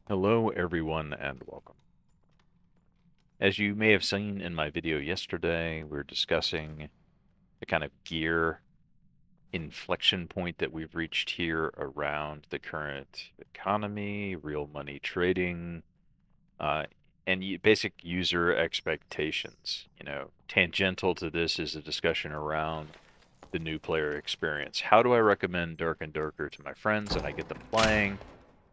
Hello everyone and welcome. As you may have seen in my video yesterday, we're discussing the kind of gear inflection point that we've reached here around the current economy, real money trading, uh, and basic user expectations. Tangential to this is a discussion around the new player experience. How do I recommend Dark and Darker to my friends and I get them playing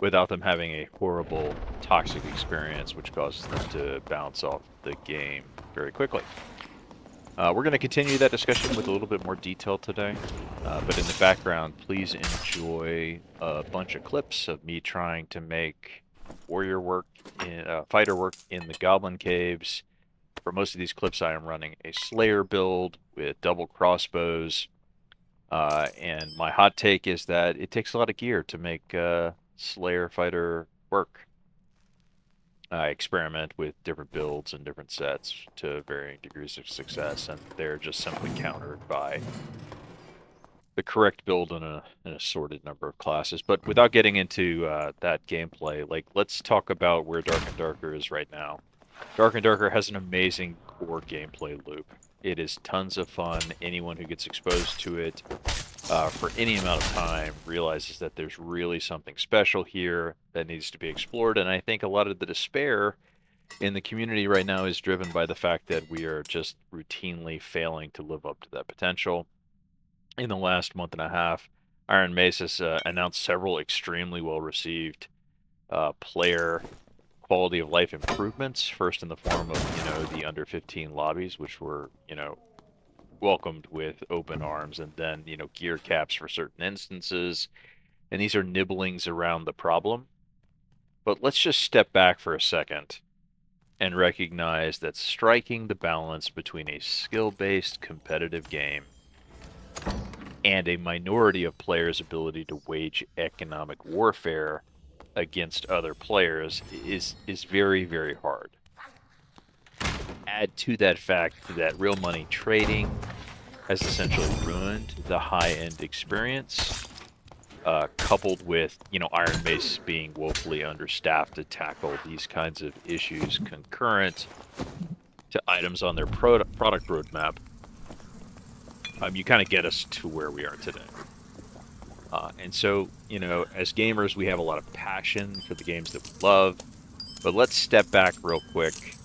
without them having a horrible, toxic experience, which causes them to bounce off the game very quickly? We're going to continue that discussion with a little bit more detail today, but in the background, please enjoy a bunch of clips of me trying to make fighter work in the Goblin Caves. For most of these clips, I am running a Slayer build with double crossbows, and my hot take is that it takes a lot of gear to make Slayer fighter work. I experiment with different builds and different sets to varying degrees of success, and they're just simply countered by the correct build in an assorted number of classes. But without getting into that gameplay, let's talk about where Dark and Darker is right now. Dark and Darker has an amazing core gameplay loop. It is tons of fun. Anyone who gets exposed to it for any amount of time realizes that there's really something special here that needs to be explored. And I think a lot of the despair in the community right now is driven by the fact that we are just routinely failing to live up to that potential. In the last month and a half, Iron Mace has announced several extremely well-received player quality of life improvements. First in the form of, the under 15 lobbies, which were, welcomed with open arms, and then, gear caps for certain instances. And these are nibblings around the problem. But let's just step back for a second and recognize that striking the balance between a skill-based competitive game and a minority of players' ability to wage economic warfare against other players is very, very hard. Add to that fact that real money trading has essentially ruined the high-end experience, coupled with, Iron Mace being woefully understaffed to tackle these kinds of issues concurrent to items on their product roadmap. You kind of get us to where we are today. And so, as gamers, we have a lot of passion for the games that we love, but let's step back real quick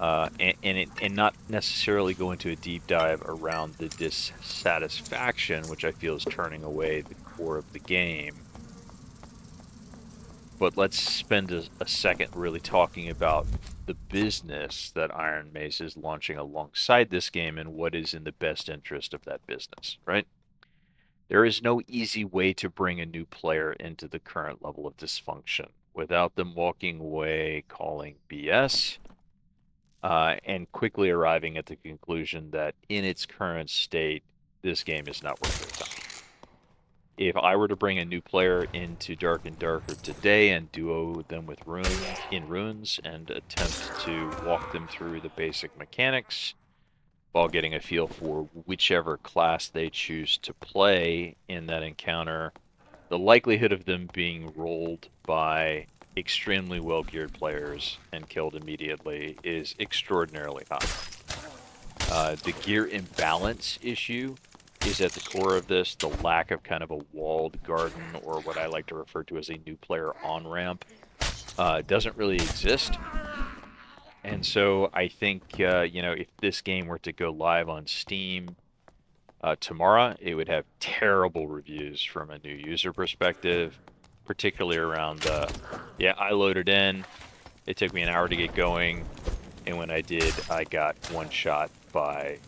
and not necessarily go into a deep dive around the dissatisfaction, which I feel is turning away the core of the game. But let's spend a second really talking about the business that Iron Mace is launching alongside this game and what is in the best interest of that business, right? There is no easy way to bring a new player into the current level of dysfunction without them walking away calling BS and quickly arriving at the conclusion that in its current state, this game is not worth their time. If I were to bring a new player into Dark and Darker today and duo them with runes and attempt to walk them through the basic mechanics while getting a feel for whichever class they choose to play in that encounter, the likelihood of them being rolled by extremely well-geared players and killed immediately is extraordinarily high. The gear imbalance issue is at the core of this. The lack of kind of a walled garden, or what I like to refer to as a new player on-ramp, doesn't really exist. And so I think, if this game were to go live on Steam tomorrow, it would have terrible reviews from a new user perspective, particularly around, I loaded in, it took me an hour to get going, and when I did, I got one shot by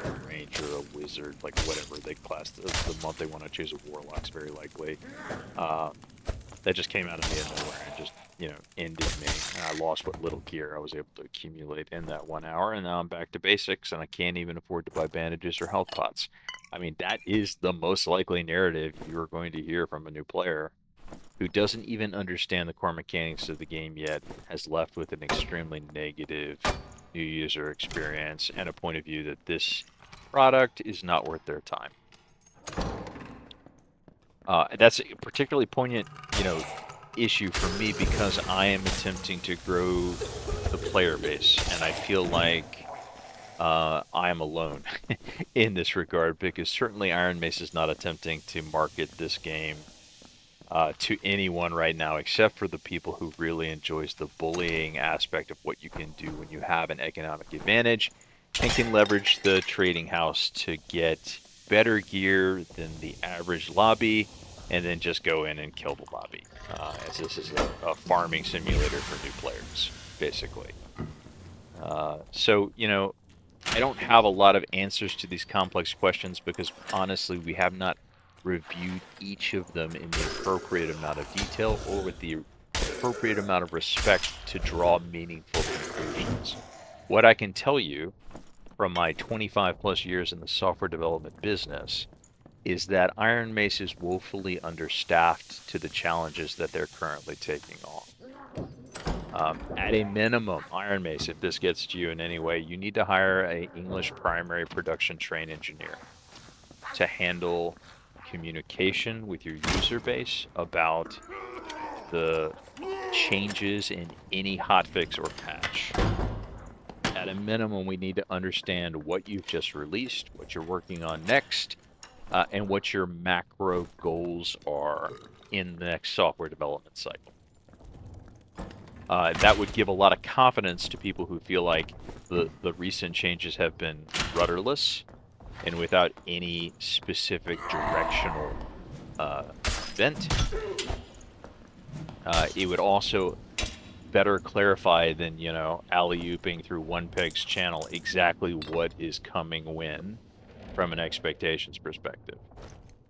a ranger, a wizard, like whatever they classed the month they want to choose, a warlock's very likely. That just came out of me of nowhere and just, ended me. And I lost what little gear I was able to accumulate in that 1 hour, and now I'm back to basics, and I can't even afford to buy bandages or health pots. I mean, that is the most likely narrative you're going to hear from a new player who doesn't even understand the core mechanics of the game yet, has left with an extremely negative new user experience and a point of view that this product is not worth their time. That's particularly poignant, issue for me because I am attempting to grow the player base, and I feel like I am alone in this regard, because certainly Iron Mace is not attempting to market this game to anyone right now, except for the people who really enjoys the bullying aspect of what you can do when you have an economic advantage and can leverage the trading house to get better gear than the average lobby, and then just go in and kill the lobby, as this is a farming simulator for new players, basically. So, I don't have a lot of answers to these complex questions because honestly, we have not reviewed each of them in the appropriate amount of detail or with the appropriate amount of respect to draw meaningful conclusions. What I can tell you from my 25 plus years in the software development business is that Iron Mace is woefully understaffed to the challenges that they're currently taking on. At a minimum, Iron Mace, if this gets to you in any way, you need to hire a English primary production train engineer to handle communication with your user base about the changes in any hotfix or patch. At a minimum, we need to understand what you've just released, what you're working on next, and what your macro goals are in the next software development cycle. That would give a lot of confidence to people who feel like the recent changes have been rudderless and without any specific directional bent. It would also better clarify than, alley-ooping through unpack's channel exactly what is coming when from an expectations perspective.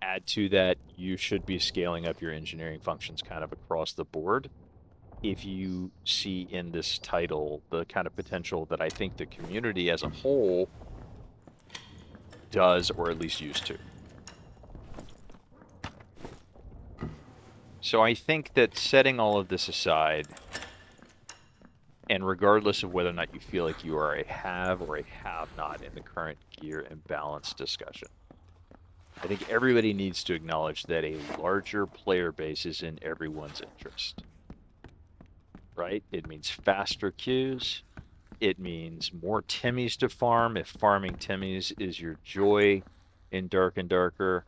Add to that, you should be scaling up your engineering functions kind of across the board if you see in this title the kind of potential that I think the community as a whole does, or at least used to. So I think that setting all of this aside, and regardless of whether or not you feel like you are a have or a have not in the current gear and balance discussion, I think everybody needs to acknowledge that a larger player base is in everyone's interest. Right? It means faster queues. It means more Timmies to farm if farming Timmies is your joy in Dark and Darker.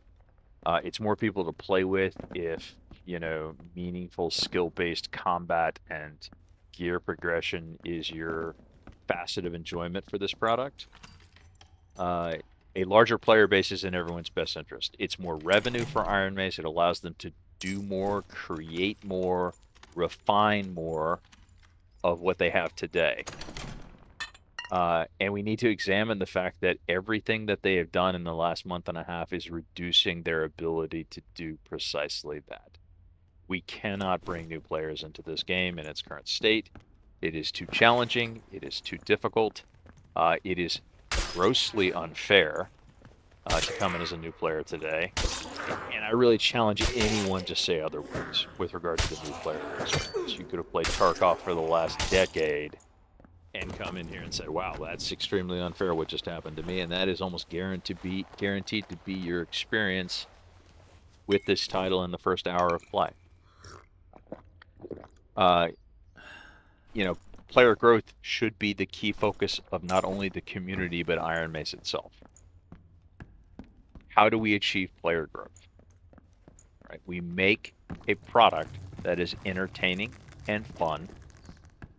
It's more people to play with if, meaningful skill-based combat and gear progression is your facet of enjoyment for this product. A larger player base is in everyone's best interest. It's more revenue for Iron Mace. It allows them to do more, create more, refine more of what they have today. And we need to examine the fact that everything that they have done in the last month and a half is reducing their ability to do precisely that. We cannot bring new players into this game in its current state. It is too challenging. It is too difficult. It is grossly unfair to come in as a new player today. And I really challenge anyone to say otherwise with regard to the new player experience. You could have played Tarkov for the last decade and come in here and say, wow, that's extremely unfair what just happened to me. And that is almost guaranteed to be your experience with this title in the first hour of play. Player growth should be the key focus of not only the community, but Iron Mace itself. How do we achieve player growth? Right? We make a product that is entertaining and fun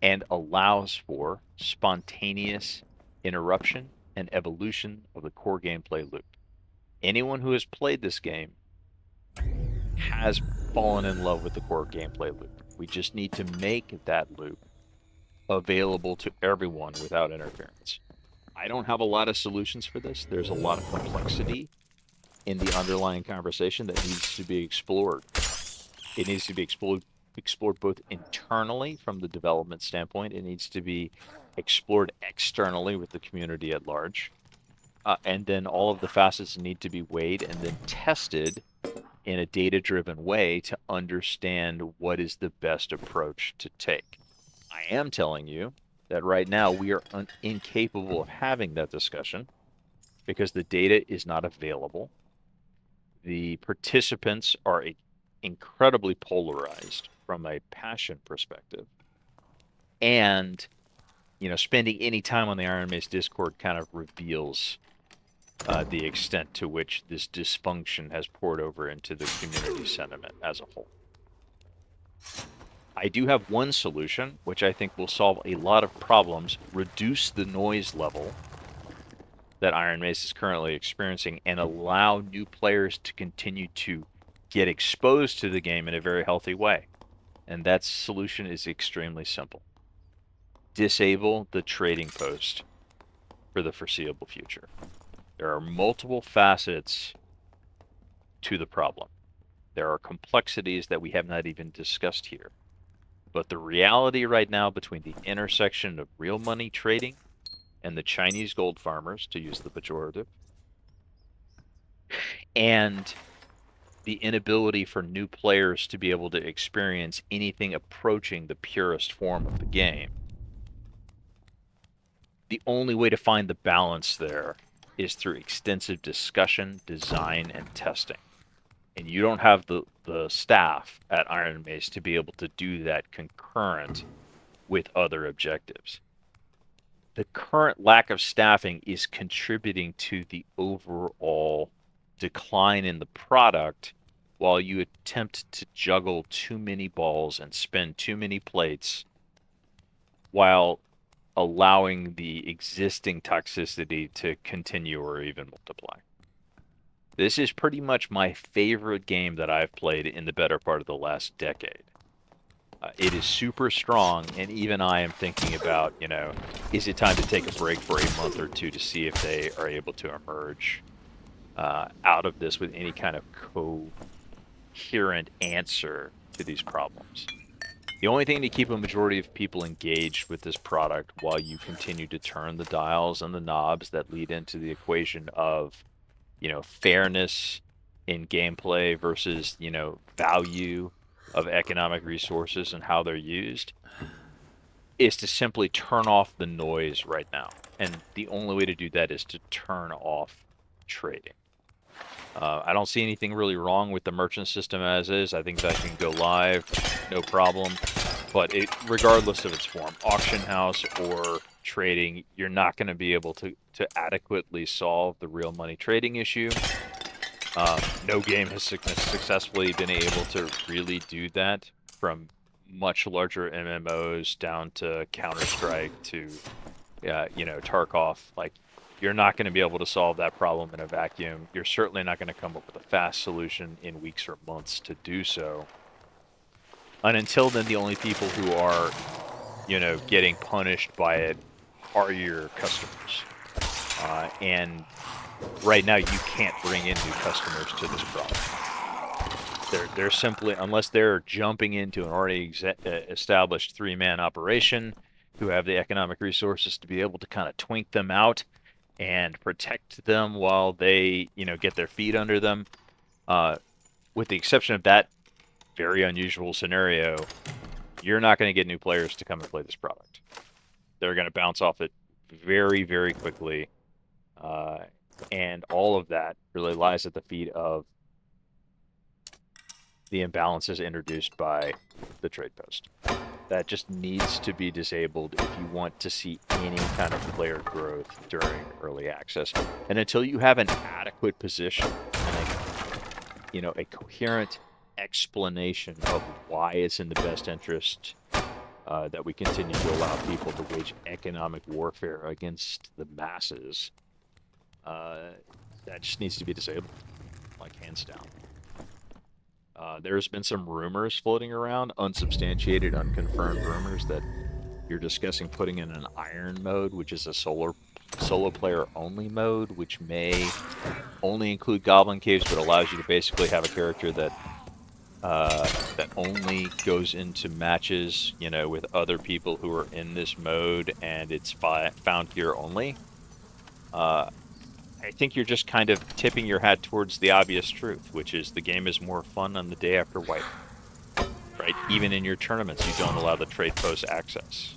and allows for spontaneous interruption and evolution of the core gameplay loop. Anyone who has played this game has fallen in love with the core gameplay loop. We just need to make that loop available to everyone without interference. I don't have a lot of solutions for this. There's a lot of complexity in the underlying conversation that needs to be explored. It needs to be explored both internally from the development standpoint. It needs to be explored externally with the community at large. And then all of the facets need to be weighed and then tested in a data-driven way to understand what is the best approach to take. I am telling you that right now we are incapable of having that discussion because the data is not available. The participants are incredibly polarized from a passion perspective. And, spending any time on the Iron Mace Discord kind of reveals the extent to which this dysfunction has poured over into the community sentiment as a whole. I do have one solution, which I think will solve a lot of problems, reduce the noise level that Iron Mace is currently experiencing, and allow new players to continue to get exposed to the game in a very healthy way. And that solution is extremely simple. Disable the trading post for the foreseeable future. There are multiple facets to the problem. There are complexities that we have not even discussed here. But the reality right now between the intersection of real money trading and the Chinese gold farmers, to use the pejorative, and the inability for new players to be able to experience anything approaching the purest form of the game, the only way to find the balance there is through extensive discussion, design, and testing. And you don't have the staff at Iron Mace to be able to do that concurrent with other objectives. The current lack of staffing is contributing to the overall decline in the product while you attempt to juggle too many balls and spin too many plates while allowing the existing toxicity to continue or even multiply. This is pretty much my favorite game that I've played in the better part of the last decade. It is super strong, and even I am thinking about, is it time to take a break for a month or two to see if they are able to emerge out of this with any kind of coherent answer to these problems. The only thing to keep a majority of people engaged with this product while you continue to turn the dials and the knobs that lead into the equation of, fairness in gameplay versus, value of economic resources and how they're used, is to simply turn off the noise right now. And the only way to do that is to turn off trading. I don't see anything really wrong with the merchant system as is. I think that can go live, no problem. But regardless of its form, auction house or trading, you're not going to be able to adequately solve the real money trading issue. No game has successfully been able to really do that, from much larger MMOs down to Counter-Strike to, Tarkov. Like, you're not going to be able to solve that problem in a vacuum. You're certainly not going to come up with a fast solution in weeks or months to do so. And until then, the only people who are, getting punished by it are your customers. And right now, you can't bring in new customers to this product. They're simply, unless they're jumping into an already established three-man operation, who have the economic resources to be able to kind of twink them out and protect them while they, get their feet under them. With the exception of that very unusual scenario, you're not going to get new players to come and play this product. They're going to bounce off it very, very quickly. And all of that really lies at the feet of the imbalances introduced by the trade post. That just needs to be disabled if you want to see any kind of player growth during early access. And until you have an adequate position and a coherent explanation of why it's in the best interest that we continue to allow people to wage economic warfare against the masses, that just needs to be disabled, like hands down. There's been some rumors floating around, unsubstantiated, unconfirmed rumors, that you're discussing putting in an iron mode, which is a solo player only mode, which may only include goblin caves, but allows you to basically have a character that only goes into matches, with other people who are in this mode, and it's found here only. I think you're just kind of tipping your hat towards the obvious truth, which is the game is more fun on the day after wipe. Right? Even in your tournaments, you don't allow the trade post access.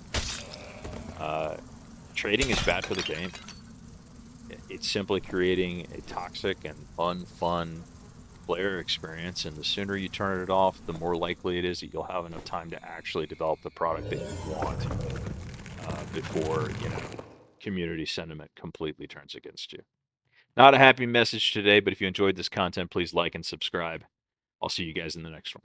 Trading is bad for the game. It's simply creating a toxic and unfun player experience, and the sooner you turn it off, the more likely it is that you'll have enough time to actually develop the product that you want before, community sentiment completely turns against you. Not a happy message today, but if you enjoyed this content, please like and subscribe. I'll see you guys in the next one.